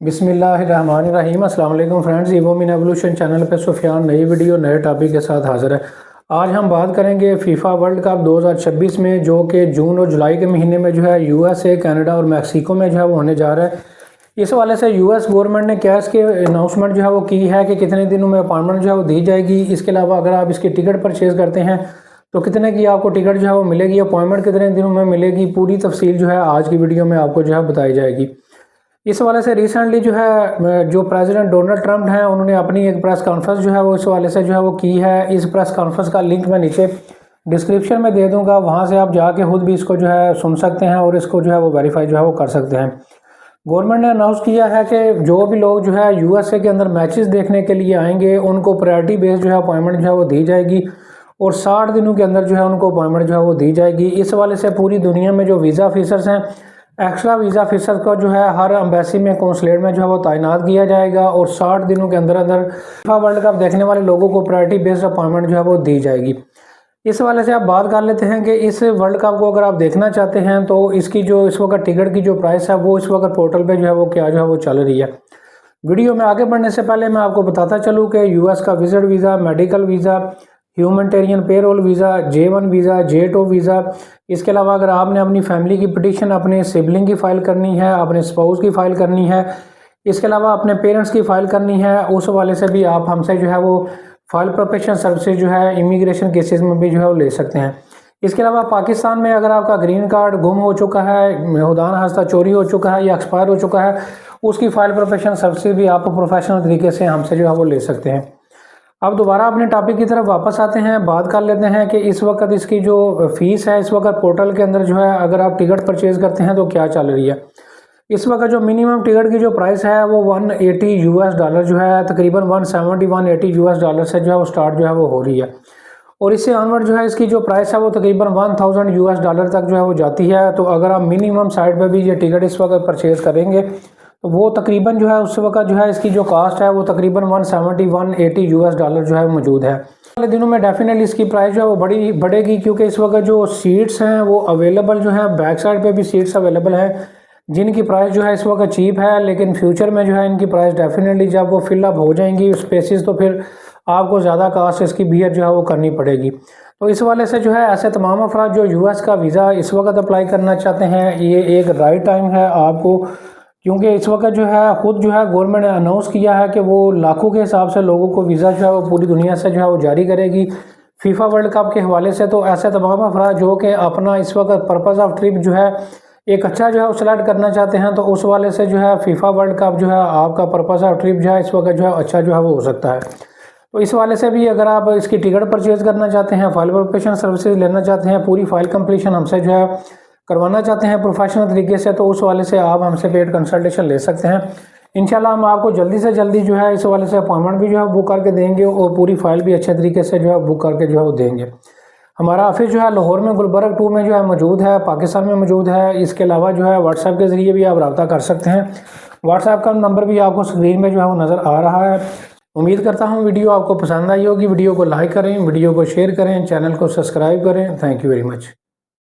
बिस्मिल्लाहिर्रहमानिर्रहीम। अस्सलाम वालेकुम फ्रेंड्स, इवो मिन एवोल्यूशन चैनल पे सुफियान नई वीडियो नए टॉपिक के साथ हाजिर है। आज हम बात करेंगे फीफा वर्ल्ड कप 2026 में, जो कि जून और जुलाई के महीने में जो है यूएसए, कनाडा और मैक्सिको में जो है वो होने जा रहा है। इस वाले से यूएस गवर्नमेंट ने क्या इसके अनाउंसमेंट जो है वो की है कि कितने दिनों में अपॉइंटमेंट जो है वो दी जाएगी। इसके अलावा अगर आप इसकी टिकट परचेज़ करते हैं तो कितने की आपको टिकट जो है वो मिलेगी, अपॉइंटमेंट कितने दिनों में मिलेगी, पूरी तफसील जो है आज की वीडियो में आपको जो है बताई जाएगी। इस वाले से रिसेंटली जो है जो प्रेसिडेंट डोनाल्ड ट्रंप हैं, उन्होंने अपनी एक प्रेस कॉन्फ्रेंस जो है वो इस वाले से जो है वो की है। इस प्रेस कॉन्फ्रेंस का लिंक मैं नीचे डिस्क्रिप्शन में दे दूंगा, वहां से आप जाके खुद भी इसको जो है सुन सकते हैं और इसको जो है वो वेरीफाई जो है वो कर सकते हैं। गवर्नमेंट ने अनाउंस किया है कि जो भी लोग जो है यूएसए के अंदर मैचेस देखने के लिए आएंगे उनको प्रायोरिटी बेस जो है अपॉइंटमेंट जो है वो दी जाएगी और 60 दिनों के अंदर जो है उनको अपॉइंटमेंट जो है वो दी जाएगी। इस वाले से पूरी दुनिया में जो वीज़ा ऑफिसर्स हैं, एक्स्ट्रा वीज़ा ऑफिसर को जो है हर एम्बेसी में, कौंसलेट में जो है वो तैनात किया जाएगा और 60 दिनों के अंदर अंदर फीफा वर्ल्ड कप देखने वाले लोगों को प्रायोरिटी बेस्ड अपॉइंटमेंट जो है वो दी जाएगी। इस वाले से आप बात कर लेते हैं कि इस वर्ल्ड कप को अगर आप देखना चाहते हैं तो इसकी जो इस वक्त टिकट की जो प्राइस है वो इस वक्त पोर्टल पे जो है वो क्या जो है वो चल रही है। वीडियो में आगे बढ़ने से पहले मैं आपको बताता चलूँ कि यूएस का visit visa, medical visa, humanitarian payroll visa, J1 visa, J2 visa, इसके अलावा अगर आपने अपनी फैमिली की पिटीशन अपने सिबलिंग की फ़ाइल करनी है, अपने स्पाउस की फ़ाइल करनी है, इसके अलावा अपने पेरेंट्स की फ़ाइल करनी है, उस वाले से भी आप हमसे जो है वो फाइल प्रोटेक्शन सर्विसेज जो है इमिग्रेशन केसेस में भी जो है वो ले सकते हैं। इसके अलावा पाकिस्तान में अगर आपका ग्रीन कार्ड गुम हो चुका है, खुदा हादसा चोरी हो चुका है या एक्सपायर हो चुका है, उसकी फ़ाइल प्रोटेक्शन सर्विसेज भी आप प्रोफेशनल तरीके से हमसे जो है वो ले सकते हैं। अब दोबारा अपने टॉपिक की तरफ वापस आते हैं, बात कर लेते हैं कि इस वक्त इसकी जो फीस है इस वक्त पोर्टल के अंदर जो है अगर आप टिकट परचेज़ करते हैं तो क्या चल रही है। इस वक्त जो मिनिमम टिकट की जो प्राइस है वो 180 यूएस डॉलर जो है तकरीबन 170 180 यूएस डॉलर से जो है वो स्टार्ट जो है वो हो रही है और इससे ऑनवर्ड जो है इसकी जो प्राइस है वो तकरीबन 1000 यूएस डॉलर तक जो है वो जाती है। तो अगर आप मिनिमम साइड पर भी ये टिकट इस वक्त परचेज़ करेंगे तो वो तकरीबन जो है उस वक्त जो है इसकी जो कास्ट है वो तकरीबन 170 180 यूएस डॉलर जो है मौजूद है। अगले दिनों में डेफिनेटली इसकी प्राइस जो है वो बढ़ेगी क्योंकि इस वक्त जो सीट्स हैं वो अवेलेबल जो है बैक साइड पे भी सीट्स अवेलेबल हैं जिनकी प्राइस जो है इस वक्त चीप है, लेकिन फ्यूचर में जो है इनकी प्राइस डेफिनेटली जब वो फिलअप हो जाएंगी स्पेसिस तो फिर आपको ज़्यादा कास्ट इसकी बियर जो है वो करनी पड़ेगी। तो इस वाले से जो है ऐसे तमाम अफराद जो यूएस का वीज़ा इस वक्त अप्लाई करना चाहते हैं, ये एक राइट टाइम है आपको, क्योंकि इस वक्त जो है खुद जो है गवर्नमेंट ने अनाउंस किया है कि वो लाखों के हिसाब से लोगों को वीज़ा जो है वो पूरी दुनिया से जो है वो जारी करेगी फीफा वर्ल्ड कप के हवाले से। तो ऐसे तमाम अफराद जो कि अपना इस वक्त पर्पज़ ऑफ ट्रिप जो है एक अच्छा जो है वो सेलेक्ट करना चाहते हैं तो उस वाले से जो है फीफा वर्ल्ड कप जो है आपका पर्पज़ ऑफ ट्रिप जो है इस वक्त जो है अच्छा जो है वो हो सकता है। तो इस वाले से भी अगर आप इसकी टिकट परचेज़ करना चाहते हैं, फाइल प्रोटेक्शन सर्विसेज लेना चाहते हैं, पूरी फाइल कंप्लीशन हमसे जो है करवाना चाहते हैं प्रोफेशनल तरीके से, तो उस वाले से आप हमसे पेड कंसल्टेशन ले सकते हैं। इंशाल्लाह हम आपको जल्दी से जल्दी जो है इस वाले से अपॉइंटमेंट भी जो है बुक करके देंगे और पूरी फाइल भी अच्छे तरीके से जो है बुक करके जो है वो देंगे। हमारा ऑफिस जो है लाहौर में गुलबर्ग 2 में जो है मौजूद है, पाकिस्तान में मौजूद है। इसके अलावा जो है व्हाट्सएप के ज़रिए भी आप रब्ता कर सकते हैं। व्हाट्सएप का नंबर भी आपको स्क्रीन में जो है वो नज़र आ रहा है। उम्मीद करता हूँ वीडियो आपको पसंद आई होगी। वीडियो को लाइक करें, वीडियो को शेयर करें, चैनल को सब्सक्राइब करें। Thank you very much.